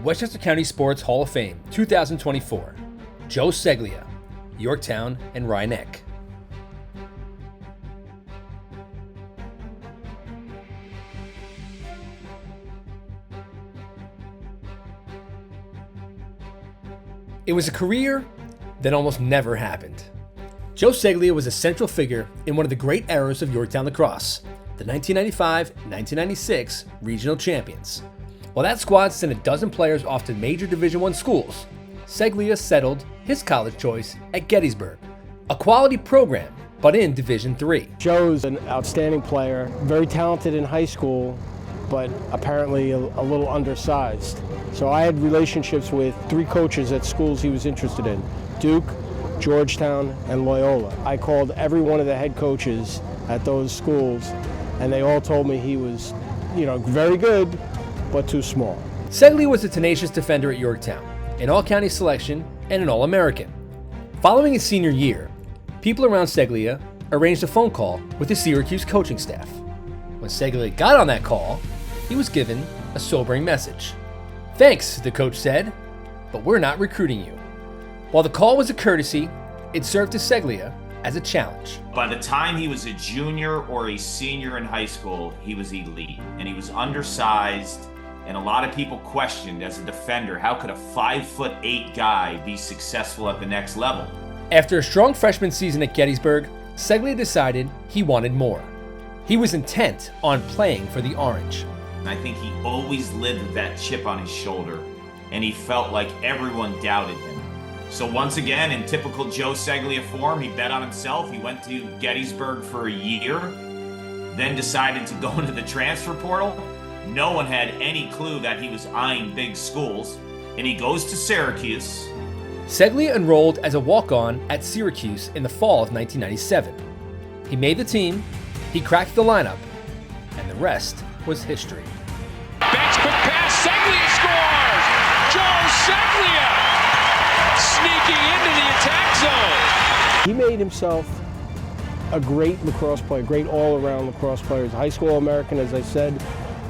Westchester County Sports Hall of Fame 2024. Joe Ceglia, Yorktown and Rye Neck. It was a career that almost never happened. Joe Ceglia was a central figure in one of the great eras of Yorktown lacrosse, the 1995-1996 regional champions. While that squad sent a dozen players off to major Division I schools, Ceglia settled his college choice at Gettysburg, a quality program, but in Division III. Joe's an outstanding player, very talented in high school, but apparently a little undersized. So I had relationships with 3 coaches at schools he was interested in: Duke, Georgetown, and Loyola. I called every one of the head coaches at those schools, and they all told me he was, very good, but too small. Ceglia was a tenacious defender at Yorktown, an all-county selection, and an All-American. Following his senior year, people around Ceglia arranged a phone call with the Syracuse coaching staff. When Ceglia got on that call, he was given a sobering message. "Thanks," the coach said, "but we're not recruiting you." While the call was a courtesy, it served to Ceglia as a challenge. By the time he was a junior or a senior in high school, he was elite, and he was undersized, and a lot of people questioned, as a defender, how could a 5'8" guy be successful at the next level? After a strong freshman season at Gettysburg, Ceglia decided he wanted more. He was intent on playing for the Orange. And I think he always lived with that chip on his shoulder, and he felt like everyone doubted him. So once again, in typical Joe Ceglia form, he bet on himself. He went to Gettysburg for a year, then decided to go into the transfer portal. No one had any clue that he was eyeing big schools, and he goes to Syracuse. Ceglia enrolled as a walk-on at Syracuse in the fall of 1997. He made the team, he cracked the lineup, and the rest was history. Bench quick pass, Ceglia scores! Joe Ceglia sneaking into the attack zone. He made himself a great lacrosse player, great all-around lacrosse player. He's a high school All-American, as I said,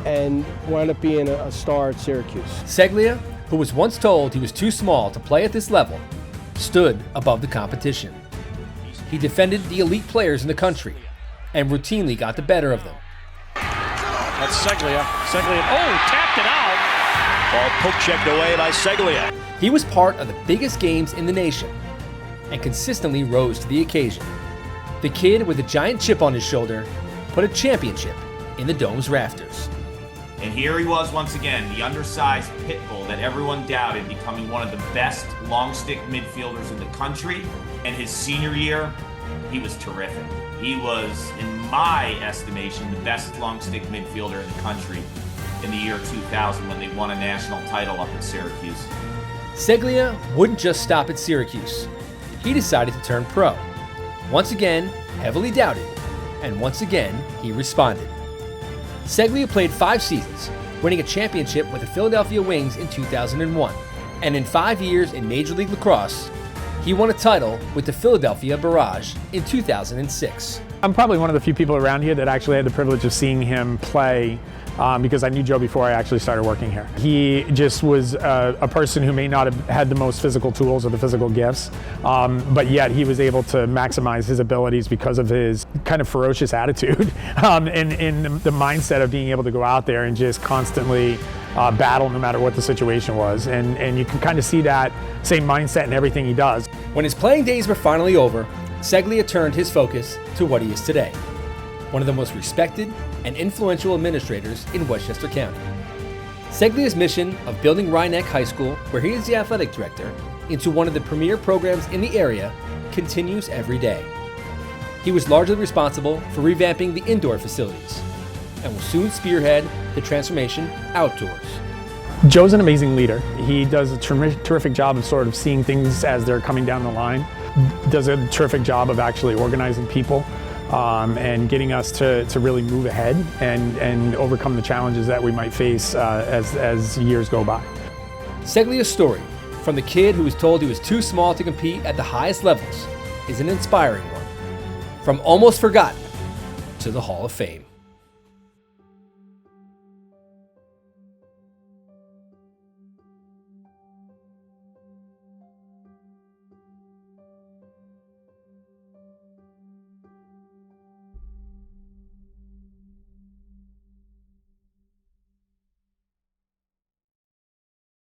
and wound up being a star at Syracuse. Ceglia, who was once told he was too small to play at this level, stood above the competition. He defended the elite players in the country and routinely got the better of them. That's Ceglia. Tapped it out. Ball poke checked away by Ceglia. He was part of the biggest games in the nation and consistently rose to the occasion. The kid with a giant chip on his shoulder put a championship in the dome's rafters. And here he was once again, the undersized pit bull that everyone doubted, becoming one of the best long stick midfielders in the country. And his senior year, he was terrific. He was, in my estimation, the best long stick midfielder in the country in the year 2000 when they won a national title up at Syracuse. Ceglia wouldn't just stop at Syracuse. He decided to turn pro. Once again, heavily doubted, and once again, he responded. Ceglia played 5 seasons, winning a championship with the Philadelphia Wings in 2001, and in 5 years in Major League Lacrosse, he won a title with the Philadelphia Barrage in 2006. I'm probably one of the few people around here that actually had the privilege of seeing him play because I knew Joe before I actually started working here. He just was a person who may not have had the most physical tools or the physical gifts, but yet he was able to maximize his abilities because of his kind of ferocious attitude and the mindset of being able to go out there and just constantly battle no matter what the situation was. And you can kind of see that same mindset in everything he does. When his playing days were finally over, Ceglia turned his focus to what he is today, one of the most respected and influential administrators in Westchester County. Ceglia's mission of building Rye Neck High School, where he is the athletic director, into one of the premier programs in the area continues every day. He was largely responsible for revamping the indoor facilities and will soon spearhead the transformation outdoors. Joe's an amazing leader. He does a terrific job of sort of seeing things as they're coming down the line, does a terrific job of actually organizing people and getting us to really move ahead and overcome the challenges that we might face as years go by. Ceglia's story, from the kid who was told he was too small to compete at the highest levels, is an inspiring one. From almost forgotten to the Hall of Fame.